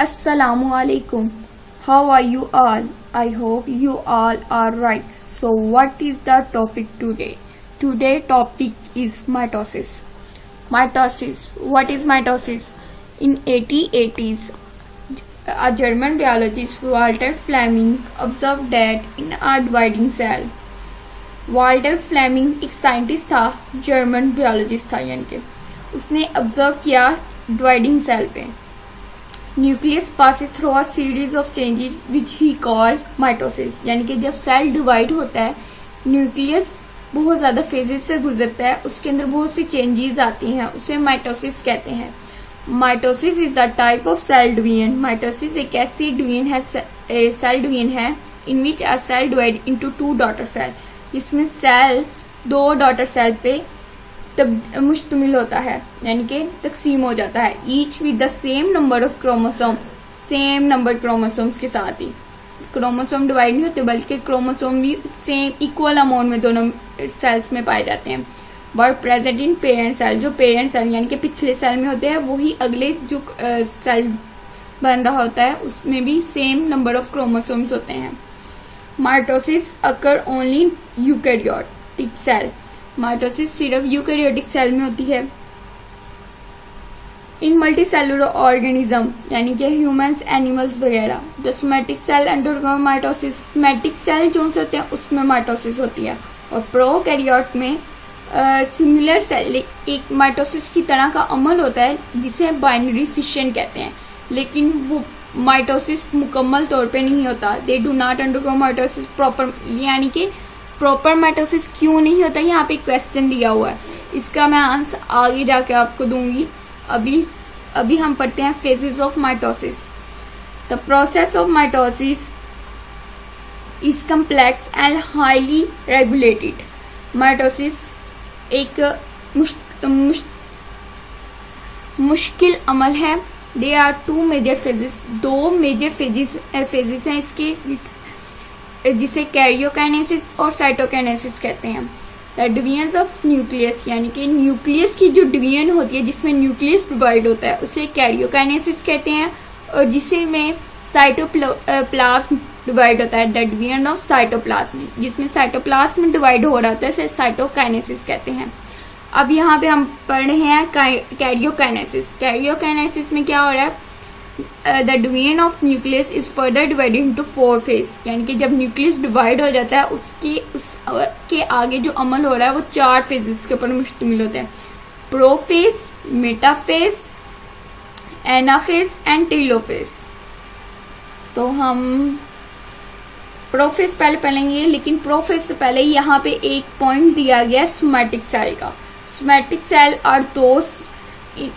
Assalamu alaikum. How are you all? I hope you all are right. So what is the topic today? Today topic is mitosis. Mitosis. What is mitosis? In 1880s, a German biologist Walter Fleming observed that in a dividing cell. Walter Flemming एक scientist था, German biologist था, यानी कि उसने observe किया dividing cell पे nucleus passes through a series of changes which he called mitosis. यानी कि जब सेल डिवाइड होता है, न्यूक्लियस बहुत ज्यादा फेजेस से गुजरता है, उसके अंदर बहुत सी चेंजेस आती हैं, उसे माइटोसिस कहते हैं। Mitosis is the type of cell division. Mitosis एक ऐसी सेल डिवीजन है in which a cell divide into two daughter cell, जिसमें सेल दो डॉटर सेल पे मुश्तमिल होता है, यानी कि तकसीम हो जाता है। Each with the same number of chromosome, same number chromosomes के साथ ही क्रोमोसोम डिवाइड नहीं होते, बल्कि क्रोमोसोम भी सेम इक्वल अमाउंट में दोनों सेल्स में पाए जाते हैं। Were present in parent cell, जो पेरेंट सेल यानी कि पिछले सेल में होते हैं, वही अगले जो सेल बन रहा होता है उसमें भी सेम नंबर ऑफ क्रोमोसोम्स होते हैं। Mitosis occur only in eukaryotic cell. Mitosis सिर्फ यूकैरियोटिक सेल में होती है। इन मल्टीसेलुलर ऑर्गेनिज्म यानी कि ह्यूमंस, एनिमल्स वगैरह, the somatic cell undergo mitosis. Somatic cell जो से होते हैं उसमें माइटोसिस होती है। और प्रोकैरियोट में सिमिलर सेल एक माइटोसिस की तरह का अमल होता है जिसे बाइनरी फिशन कहते हैं, लेकिन वो माइटोसिस मुकम्मल तौर पे नहीं होता। They do not undergo mitosis proper, यानी कि प्रॉपर माइटोसिस क्यों नहीं होता, यहाँ पे क्वेश्चन दिया हुआ है, इसका मैं आंसर आगे जाके आपको दूंगी। अभी हम पढ़ते हैं phases of mitosis. The process of mitosis is complex and highly regulated. Mitosis एक मुश्किल अमल है। They are two major phases, दो मेजर फेजेस हैं इसके, जिसे कैरियोकाइनेसिस और साइटोकाइनेसिस कहते हैं। द डिवीजन ऑफ न्यूक्लियस, यानी कि न्यूक्लियस की जो डिवीजन होती है जिसमें न्यूक्लियस डिवाइड होता है उसे कैरियोकाइनेसिस कहते हैं, और जिसे में साइटोप्लाज्म डिवाइड होता है, द डिवीजन ऑफ साइटोप्लाज्म, जिसमें साइटोप्लाज्म डिवाइड हो रहा होता है, उसे साइटोकाइनेसिस कहते हैं। अब यहाँ पे हम पढ़ रहे हैं कैरियोकाइनेसिस। कैरियोकाइनेसिस में क्या हो रहा है, the division of nucleus is further divided into four phase. यानी कि जब न्यूक्लियस डिवाइड हो जाता है उसके आगे जो अमल हो रहा है वो चार फेजेस के ऊपर मुश्तमिल होता है। Prophase, metaphase, anaphase and telophase. तो हम प्रोफेज पहले पढ़ेंगे, लेकिन प्रोफेज से पहले यहाँ पे एक पॉइंट दिया गया है सोमैटिक सेल का। Somatic cell are those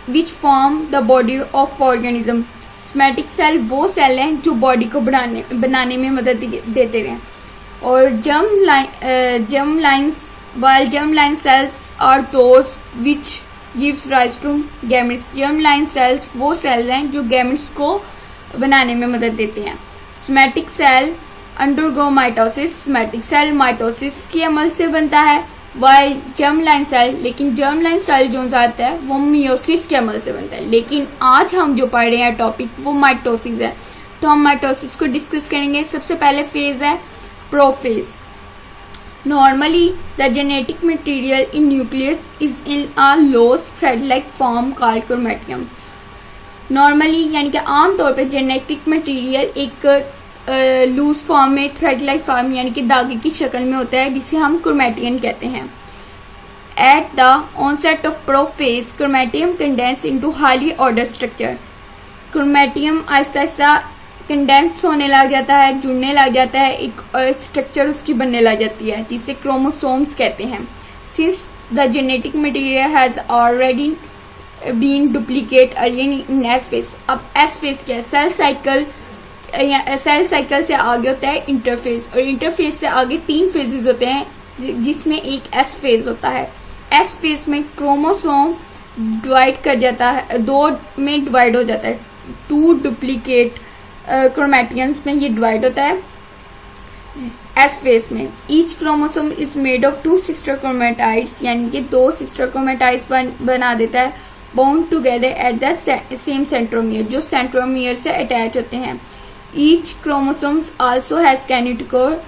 which form the body of organism. Somatic cell वो सेल हैं जो बॉडी को बनाने में मदद देते हैं। और germ line cells are those which gives rise to gametes. Germ line cells वो सेल हैं जो गैमेट्स को बनाने में मदद देते हैं। Somatic cell undergo mitosis. Somatic cell mitosis के अमल से बनता है, वाइल जर्म लाइन सेल, लेकिन जर्म लाइन सेल जो आता है वो मियोसिस के अमल से बनता है। लेकिन आज हम जो पढ़ रहे हैं टॉपिक वो माइटोसिस है, तो हम माइटोसिस को डिस्कस करेंगे। सबसे पहले फेज है prophase. Normally the genetic material in nucleus is in a loose thread like form called chromatin. Normally यानी कि आमतौर पर जेनेटिक मटेरियल एक लूज फॉर्म में, थ्रेड लाइक फॉर्म यानी कि धागे की शक्ल में होता है, जिसे हम क्रोमैटियन कहते हैं। At the onset of prophase chromatin condense into highly order structure. Chromatin आहिस्ता आहिस्ता कंडेंस होने लग जाता है, जुड़ने लग जाता है, एक स्ट्रक्चर उसकी बनने लग जाती है, जिसे क्रोमोसोम्स कहते हैं। Since the genetic material has already been duplicate earlier in S phase. अब एस फेज क्या है, सेल साइकिल से आगे होता है इंटरफेज, और इंटरफेज से आगे तीन फेजेस होते हैं, जिसमें एक एस फेज होता है। एस फेज में क्रोमोसोम डिवाइड कर जाता है, दो में डिवाइड हो जाता है, टू डुप्लीकेट क्रोमैटियंस में ये डिवाइड होता है एस फेज में। Each chromosome is made of two sister chromatids, यानी कि दो सिस्टर क्रोमेटाइड्स बना देता है। Bound together at the same centromere, जो सेंट्रोमियर से अटैच होते हैं। Each chromosomes also has kinetochore,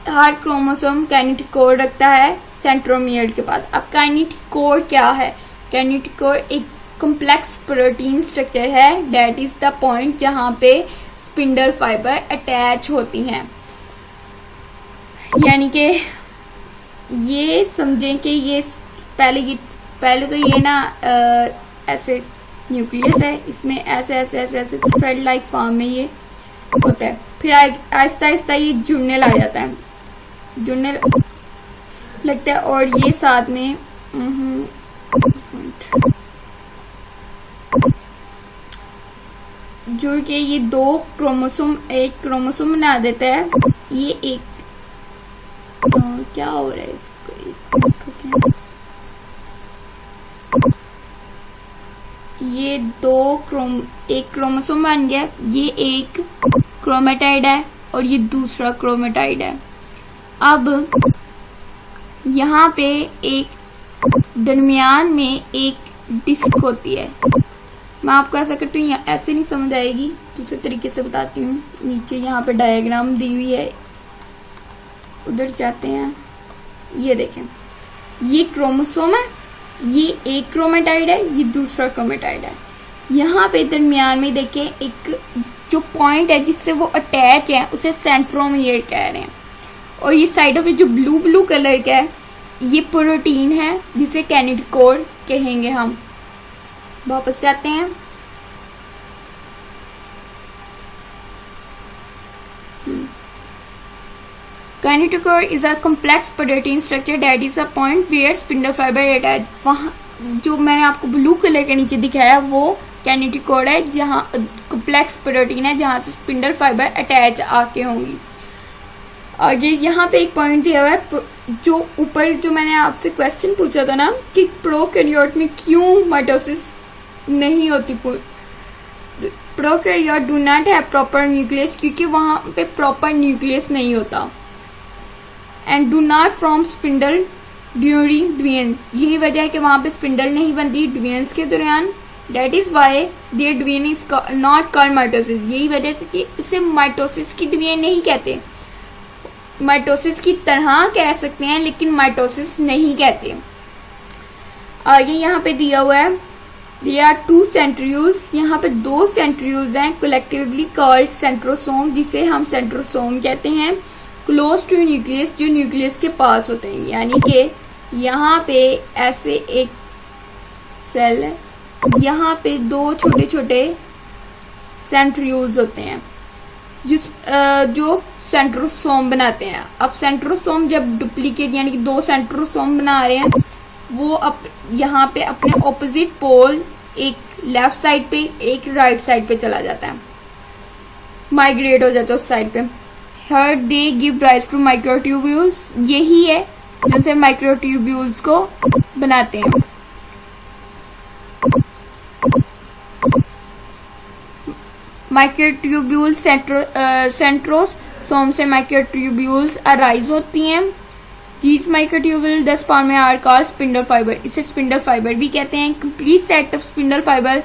हर क्रोमोसोम काइनेटिक कोर रखता है सेंट्रोमियर के पास। अब काइनेटिक कोर क्या है? काइनेटिक कोर एक कॉम्प्लेक्स प्रोटीन स्ट्रक्चर है, दैट इज द पॉइंट जहां पे स्पिंडल फाइबर अटैच होती हैं। यानी कि ये समझें कि ये पहले तो ये ना ऐसे न्यूक्लियस है, इसमें ऐसे ऐसे ऐसे ऐसे थ्रेड लाइक फॉर्म में ये होता है, फिर आहिस्ता आहिस्ता ये जुड़ने लग जाता है, जुड़ने लगता है और ये साथ में जुड़ के ये दो क्रोमोसोम एक क्रोमोसोम बना देता है। ये एक क्या हो रहा है इसको, ये एक क्रोमोसोम बन गया, ये एक क्रोमेटाइड है और ये दूसरा क्रोमेटाइड है। अब यहाँ पे एक दरमियान में एक डिस्क होती है। मैं आपको ऐसा करती हूँ, ऐसे नहीं समझ आएगी, दूसरे तरीके से बताती हूँ। नीचे यहाँ पे डायग्राम दी हुई है, उधर जाते हैं। ये देखें, ये क्रोमोसोम है, ये एक क्रोमेटाइड है, ये दूसरा क्रोमेटाइड है। यहाँ पे दरमियान में देखें एक जो पॉइंट है जिससे वो अटैच है, उसे सेंट्रोमियर कह रहे हैं। और ये साइडों पे जो ब्लू ब्लू कलर का है, ये प्रोटीन है जिसे काइनेटिक कोर कहेंगे हम। वापस जाते हैं। Kinetochore is a complex protein structure that is a point where spindle fibre attach. वहां जो मैंने आपको ब्लू कलर के नीचे दिखाया वो काइनेटिक कोर है, जहां कॉम्प्लेक्स प्रोटीन है जहां से स्पिंडल फाइबर अटैच आके होंगी। आगे यहाँ पे एक पॉइंट दिया हुआ है, जो ऊपर जो मैंने आपसे क्वेश्चन पूछा था ना कि प्रोकैरियोट में क्यों माइटोसिस नहीं होती। Prokaryote do not have proper nucleus, क्योंकि वहां पे प्रॉपर न्यूक्लियस नहीं होता। And do not from spindle during division, यही वजह है कि वहां पे स्पिंडल नहीं बनती डिवीजन के दौरान। That is why there division is not called mitosis, यही वजह से कि उसे माइटोसिस की डिवीजन नहीं कहते। माइटोसिस की तरह कह सकते हैं लेकिन माइटोसिस नहीं कहते। आगे यहाँ पे दिया हुआ है, देयर आर 2 सेंट्रियोल्स, यहाँ पे 2 सेंट्रियोल्स हैं, कलेक्टिवली कॉल्ड सेंट्रोसोम, जिसे हम सेंट्रोसोम कहते हैं, क्लोज टू न्यूक्लियस, जो न्यूक्लियस के पास होते हैं। यानी कि यहाँ पे ऐसे एक सेल है, यहाँ पे 2 छोटे छोटे सेंट्रियोल्स होते हैं जो सेंट्रोसोम बनाते हैं। अब सेंट्रोसोम जब डुप्लीकेट यानी कि 2 सेंट्रोसोम बना रहे हैं, वो यहाँ पे अपने ऑपोजिट पोल, एक लेफ्ट साइड पे एक राइट साइड पे चला जाता है, माइग्रेट हो जाता है उस साइड पे। हर they give rise to microtubules, यही है जिनसे माइक्रोट्यूब्यूल्स को बनाते हैं। माइक्रोट्यूब्यूल्स सेंट्रोसोम से माइक्रोट्यूब्यूल्स अराइज होती हैं। दीज माइक्रोट्यूब्यूल दस फॉर्म में आर कॉल्ड स्पिंडल फाइबर, इसे स्पिंडल फाइबर भी कहते हैं। Complete set of spindle fiber,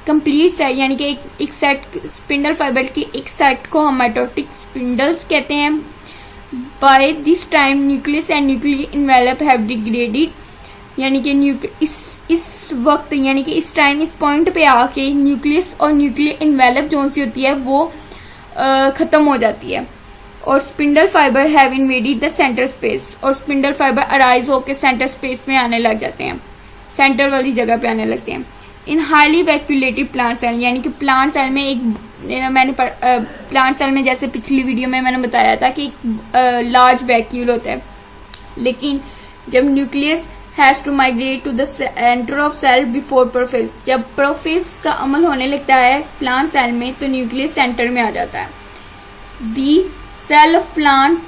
complete set यानी कि एक सेट स्पिंडल फाइबर की एक सेट को हम माइटोटिक स्पिंडल्स कहते हैं। By this time nucleus and nuclear envelope have degraded, यानी कि इस वक्त यानी कि इस टाइम इस पॉइंट पे आके न्यूक्लियस और न्यूक्लियर इन्वेलप जो सी होती है वो खत्म हो जाती है और spindle fibre have invaded the centre space, और स्पिंडल फाइबर अराइज होकर सेंटर स्पेस में आने लग जाते हैं, सेंटर वाली जगह पे आने लगते हैं। In highly vacuolated plant cell, यानी कि प्लांट सेल में प्लांट सेल में जैसे पिछली वीडियो में मैंने बताया था कि एक लार्ज वैक्यूल होता है, लेकिन जब nucleus has to migrate to the centre of cell before prophase, जब प्रोफेज का अमल होने लगता है प्लांट सेल में तो न्यूक्लियस सेंटर में आ जाता है। The cell of plant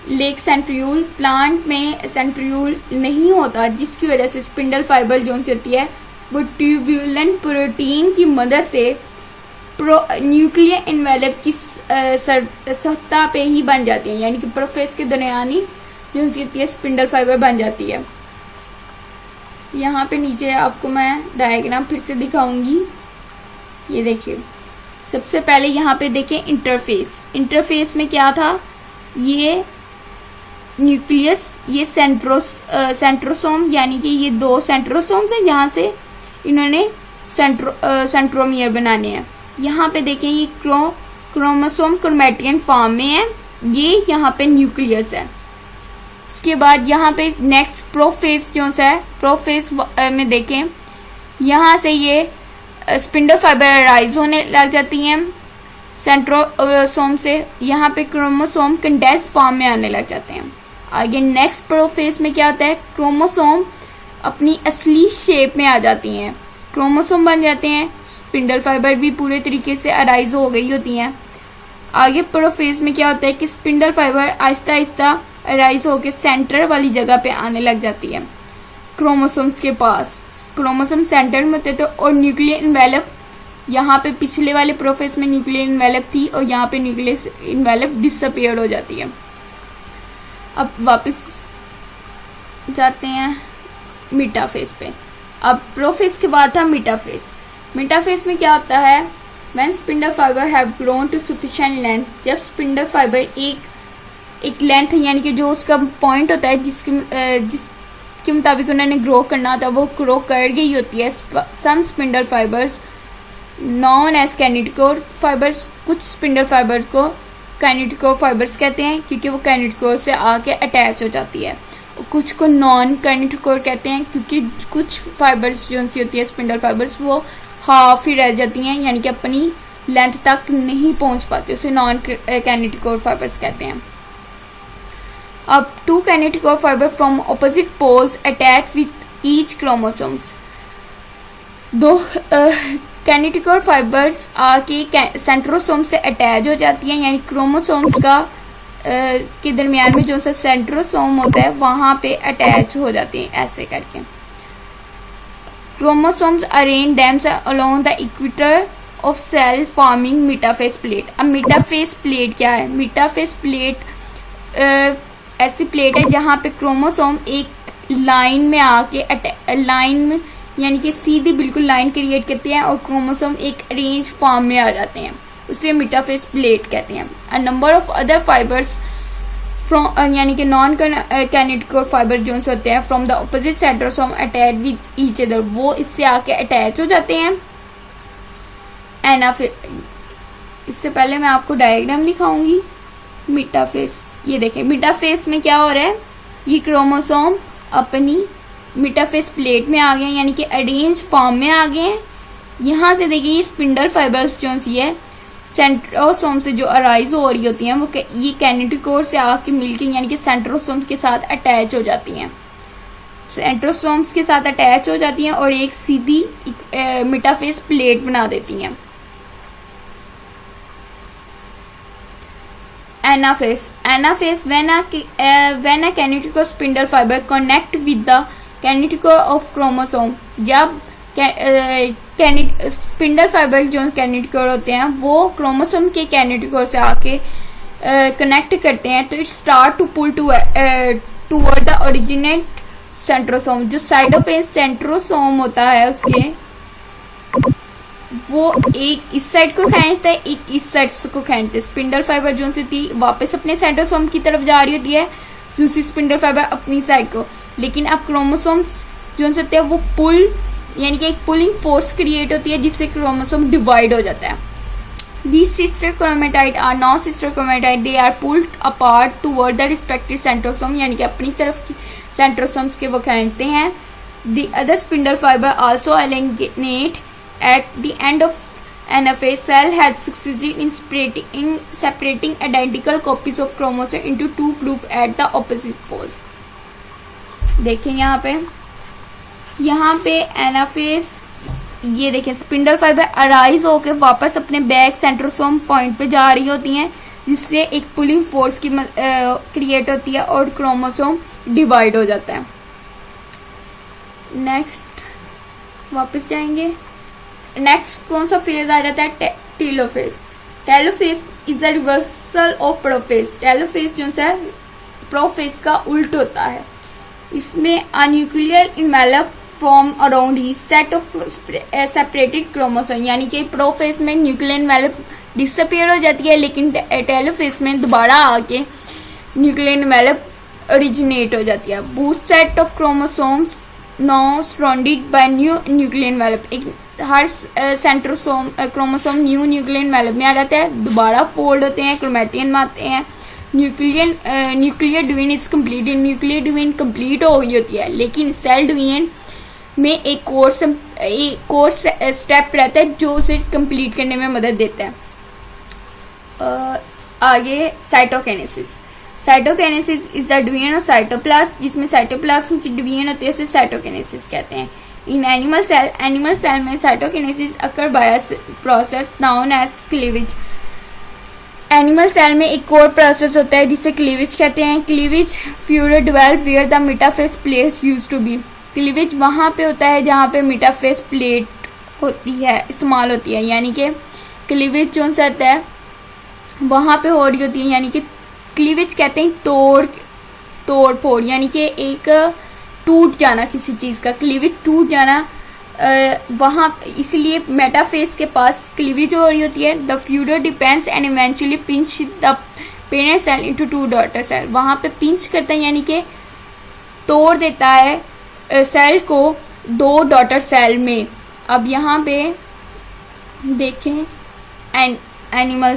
lack centriole, plant में सेंट्रियूल नहीं होता, जिसकी वजह से स्पिंडल फाइबर जो सी होती है वो ट्यूब्यूलेंट प्रोटीन की मदद से न्यूक्लियर इन्वेलप की सतह पे ही बन जाती है, यानी कि प्रोफेज के दरमियान ही जो सी होती है स्पिंडल फाइबर बन जाती है। यहाँ पे नीचे आपको मैं डायग्राम फिर से दिखाऊंगी। ये देखिए, सबसे पहले यहाँ पे देखें इंटरफेस। इंटरफेस में क्या था, ये न्यूक्लियस, ये सेंट्रोसोम, यानी कि ये 2 सेंट्रोसोम्स हैं, यहाँ से इन्होंने सेंट्रोमियर बनाने हैं। यहाँ पे देखें ये क्रोमोसोम क्रोमैटियन फॉर्म में है, ये यहाँ पे न्यूक्लियस है। उसके बाद यहाँ पे नेक्स्ट प्रोफेज जो सा है, प्रोफेज में देखें यहाँ से ये स्पिंडल फाइबर अराइज होने लग जाती हैं सेंट्रोसोम से। यहाँ पे क्रोमोसोम कंडेंस फॉर्म में आने लग जाते हैं। आगे नेक्स्ट प्रोफेज में क्या होता है, क्रोमोसोम अपनी असली शेप में आ जाती हैं, क्रोमोसोम बन जाते हैं, स्पिंडल फाइबर भी पूरे तरीके से अराइज हो गई होती हैं। आगे प्रोफेज में क्या होता है कि spindle fibre Aahista Aahista arise होकर सेंटर वाली जगह पे आने लग जाती है, क्रोमोसोम्स के पास। क्रोमोसोम सेंटर में होते थे और न्यूक्लियर इन्वेलप, यहाँ पे पिछले वाले प्रोफेज में न्यूक्लियर इन्वेलप थी और यहाँ पे न्यूक्लियर इन्वेलप डिसअपीयर हो जाती है। अब वापस जाते हैं मेटाफेज पे। अब प्रोफेज के बाद था मेटाफेज। मेटाफेज में क्या होता है, when spindle fibre have grown to sufficient length, जब स्पिंडल फाइबर एक लेंथ यानी कि जो उसका पॉइंट होता है जिसके मुताबिक उन्होंने ग्रो करना था वो ग्रो कर गई होती है। Some spindle fibers known as kinetochore fibers, कुछ स्पिंडल फाइबर को कैनिटिकोर फाइबर्स कहते हैं क्योंकि वो कैनिटिकोर से आके अटैच हो जाती है। कुछ को नॉन कैनिटिकोर कहते हैं क्योंकि कुछ फाइबर्स जो सी होती है स्पिंडल फाइबर्स वो हाफ ही रह जाती हैं, यानी कि अपनी लेंथ तक नहीं पहुंच पाती, उसे नॉन कैनिटिकोर फाइबर्स कहते हैं। अब 2 kinetochore fiber from opposite poles attach with each chromosomes. 2 kinetochore fibers आके सेंट्रोसोम से अटैच हो जाती हैं, यानी क्रोमोसोम्स का के दरमियान में जो सा सेंट्रोसोम होता है वहां पे अटैच हो जाती हैं ऐसे करके। Chromosomes arrange themselves along the equator of cell forming metaphase plate. अब मेटाफेज प्लेट क्या है, मेटाफेज प्लेट ऐसी प्लेट है जहां पे क्रोमोसोम एक लाइन में आके लाइन यानी कि सीधी बिल्कुल लाइन क्रिएट करते हैं और क्रोमोसोम एक अरेंज फॉर्म में आ जाते हैं, उसे मेटाफेज प्लेट कहते हैं। A number of other fibres from यानी कि नॉन कैनिटिकोर फाइबर जो होते हैं from the opposite centrosome attach with each other, वो इससे आके अटैच हो जाते हैं। इससे पहले मैं आपको डायग्राम दिखाऊंगी मेटाफेज। ये देखें मेटाफेज में क्या हो रहा है, ये क्रोमोसोम अपनी मेटाफेज प्लेट में आ गए यानी कि अरेंज फॉर्म में आ गए हैं। यहाँ से देखिए ये स्पिंडल फाइबर्स जो सी है सेंट्रोसोम से जो अराइज हो रही होती हैं वो ये कैनिटिकोर से आके मिलकर यानी कि सेंट्रोसोम्स के साथ अटैच हो जाती हैं, सेंट्रोसोम्स के साथ अटैच हो जाती हैं और एक सीधी मेटाफेज प्लेट बना देती हैं। Anaphase when a kinetochore spindle fiber connect with the kinetochore of chromosome, जब स्पिंडल फाइबर जो कैनिटिकोर होते हैं वो क्रोमोसोम के कैनिटिकोर से आके कनेक्ट करते हैं तो it start to pull toward the originate centrosome. जो साइडों पे सेंट्रोसोम होता है उसके वो एक इस साइड को खींचता है, एक इस साइड को खींचता है। स्पिंडल फाइबर जो सी थी वापस अपने सेंट्रोसोम की तरफ जा रही होती है, दूसरी स्पिंडल फाइबर अपनी साइड को। लेकिन अब क्रोमोसोम जो होते हैं वो पुल यानी कि एक पुलिंग फोर्स क्रिएट होती है जिससे क्रोमोसोम डिवाइड हो जाता है। These sister chromatids are non-sister chromatids. They are pulled apart toward the respective centrosome, यानी कि अपनी तरफ की सेंट्रोसोम्स के वो खींचते हैं। The other spindle fiber also elongate at the end of anaphase. Cell has succeeded in separating identical copies of chromosome into 2 groups at the opposite poles. देखें यहाँ पे एनाफेज, ये देखें स्पिंडल फाइबर अराइज होकर वापस अपने बैक सेंट्रोसोम पॉइंट पे जा रही होती हैं जिससे एक पुलिंग फोर्स की क्रिएट होती है और क्रोमोसोम डिवाइड हो जाता है। नेक्स्ट वापस जाएंगे, नेक्स्ट कौन सा फेज आ जाता है, telophase. Telophase is a reversal of prophase. Telophase जो है प्रोफेज का उल्ट होता है। इसमें a nuclear envelope form around he set of separated chromosome, यानी कि प्रोफेज में न्यूक्लियर एनवेलप डिसअपियर हो जाती है, लेकिन टेलोफेज में दोबारा आके न्यूक्लियर एनवेलप ओरिजिनेट हो जाती है. Both set of chromosomes now surrounded by new nuclear envelope. एक हर centrosome chromosome new nuclear envelope में आ जाता है, दोबारा फोल्ड होते हैं, क्रोमैटियन में आते हैं. Nuclear division is completed. Nuclear division complete हो गई होती है, लेकिन सेल डिवीजन में एक कोर्स स्टेप रहता है जो उसे कंप्लीट करने में मदद देता है. आगे cytokinesis. Cytokinesis is the division of cytoplasm, जिसमें साइटोप्लाज्म की डिवीजन होती है, उसे साइटोकाइनेसिस कहते हैं. इन एनिमल सेल में cytokinesis occur by process known as cleavage. Animal cell में एक और प्रोसेस होता है जिसे क्लीवेज कहते हैं. Cleavage furrow develop where the metaphase plate used to be. Cleavage वहाँ पे होता है जहाँ पे मेटाफेस प्लेट होती है, इस्तेमाल होती है, यानी कि क्लीवेज जो सा होता है वहाँ पे हो रही होती है, यानी कि क्लीवेज कहते हैं तोड़ फोड़, यानी कि एक टूट जाना किसी चीज़ का, क्लीवेज टूट जाना वहाँ, इसलिए मेटाफेस के पास क्लीवेज हो रही होती है. The furrow deepens and eventually pinch the parent cell into two daughter cell. वहाँ पे पिंच करता है, यानी कि तोड़ देता है सेल को दो डॉटर सेल में. अब यहाँ पे देखें एनिमल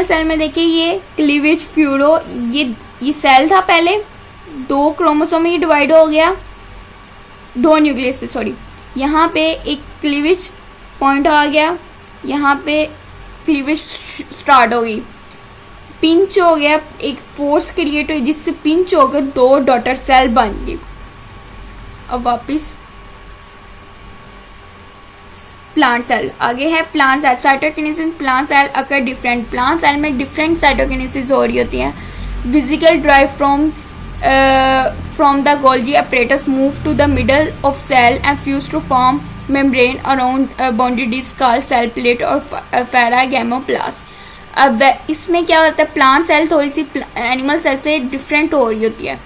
सेल में देखिए ये क्लीवेज फ्यूरो, ये सेल था पहले, दो क्रोमोसोम में डिवाइड हो गया, दो न्यूक्लियस पे, सॉरी, यहाँ पे एक क्लीवेज पॉइंट आ गया, यहाँ पे क्लीवेज स्टार्ट हो गई, पिंच हो गया, एक फोर्स क्रिएट हुई जिससे पिंच होकर दो डॉटर सेल बन गई. अब वापिस प्लांट सेल आगे है. Plant cell cytokinesis. Plant cell occur different. Plant cell में डिफरेंट साइटोकिनेसिस हो रही होती है. Vesicle derived from the Golgi apparatus move to the middle of cell and fuse to form membrane around boundary disc called cell plate और paragamoplasm. अब इसमें क्या होता है, प्लांट सेल थोड़ी सी एनिमल सेल से डिफरेंट हो रही होती है.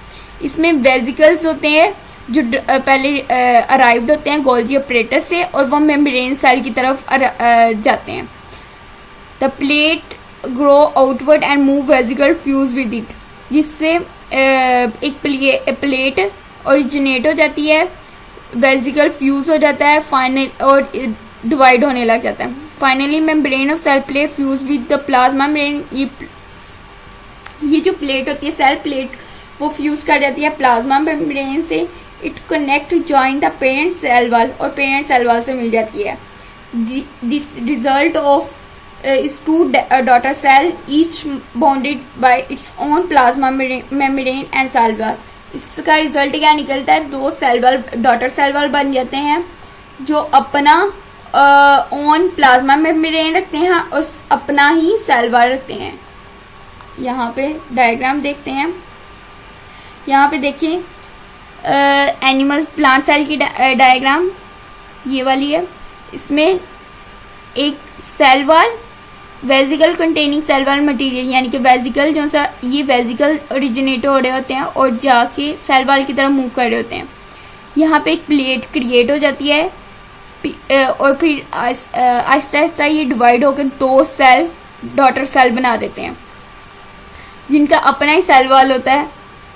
इसमें वेसिकल्स होते हैं जो पहले अराइव्ड होते हैं गोल्जी अपरेटस से, और वह मेम्ब्रेन सेल की तरफ जाते हैं. The plate grow outward and move vesicle fuse with it, जिससे एक प्लेट ओरिजिनेट हो जाती है, वेसिकल फ्यूज हो जाता है फाइनल और डिवाइड होने लग जाता है. Finally membrane of cell plate fuse with the plasma membrane. ये जो प्लेट होती है सेल प्लेट, वो फ्यूज कर जाती है प्लाज्मा मेम्ब्रेन से. It connect join the parent cell wall, और पेरेंट सेल वॉल से मिल जाती है. This result of is two daughter cell each bounded by its own plasma membrane and cell wall. इसका रिजल्ट क्या निकलता है, दो cell wall daughter cell wall बन जाते हैं जो अपना ओन प्लाज्मा मेम्ब्रेन रखते हैं और अपना ही सेल वॉल रखते हैं. यहाँ पे डायग्राम देखते हैं. यहाँ पे देखिए एनिमल प्लांट सेल की डायग्राम ये वाली है. इसमें एक cell wall, vesicle containing cell wall material, यानी कि वेसिकल जो सा ये वेसिकल ओरिजिनेट हो रहे होते हैं और जाके सेल वॉल की तरफ मूव कर रहे होते हैं. यहाँ पे एक प्लेट क्रिएट हो जाती है और फिर आहिस्ता आहिस्ता ये डिवाइड होकर दो सेल डॉटर सेल बना देते हैं, जिनका अपना ही सेल वॉल होता है,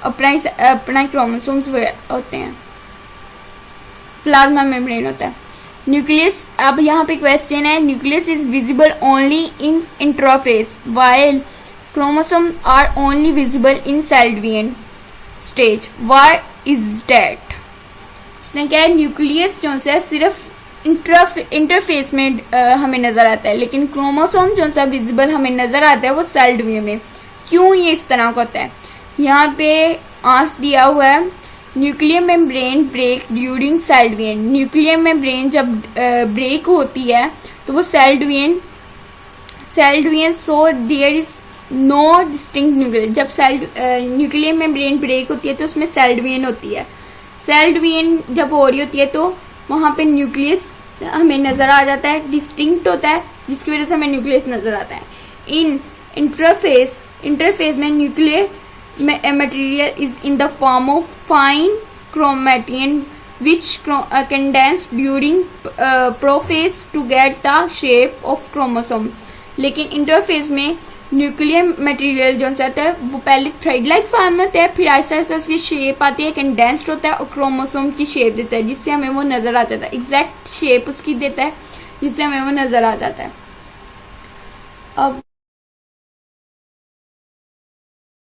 अपना ही क्रोमोसोम्स होते हैं, प्लाज्मा मेम्ब्रेन होता है. न्यूक्लियस. अब यहाँ पे क्वेश्चन है, nucleus is visible only in interphase while chromosome are only visible in cell division stage. Why is that? उसने क्या है, न्यूक्लियस जो है सिर्फ इंटरफेस में हमें नजर आता है, लेकिन क्रोमोसोम जो सा विजिबल हमें नजर आता है वो सेल डिवीजन में. क्यों ये इस तरह का होता है? यहाँ पे आंसर दिया हुआ है, nuclear membrane break during cell division. Nuclear membrane जब ब्रेक होती है तो वो cell division so there is no distinct nuclear. जब न्यूक्लियर मेम्ब्रेन ब्रेक होती है तो उसमें सेल डिवीजन होती है. सेल डिवीजन जब हो रही होती है तो वहाँ पे न्यूक्लियस हमें नजर आ जाता है, डिस्टिंक्ट होता है, जिसकी वजह से हमें न्यूक्लियस नजर आता है. इन इंटरफेस में nuclear material is in the form of fine chromatin which condense during prophase to get the shape of chromosome. लेकिन इंटरफेज में न्यूक्लियर मटेरियल जो होता है वो पहले थ्रेड लाइक फॉर्म में होता है, फिर आहिस्ता आहिस्ता उसकी शेप आती है, कंडेंस्ड होता है और क्रोमोसोम की शेप देता है जिससे हमें वो नजर आता है, एग्जैक्ट शेप उसकी देता है जिससे हमें वो नजर आ जाता है. अब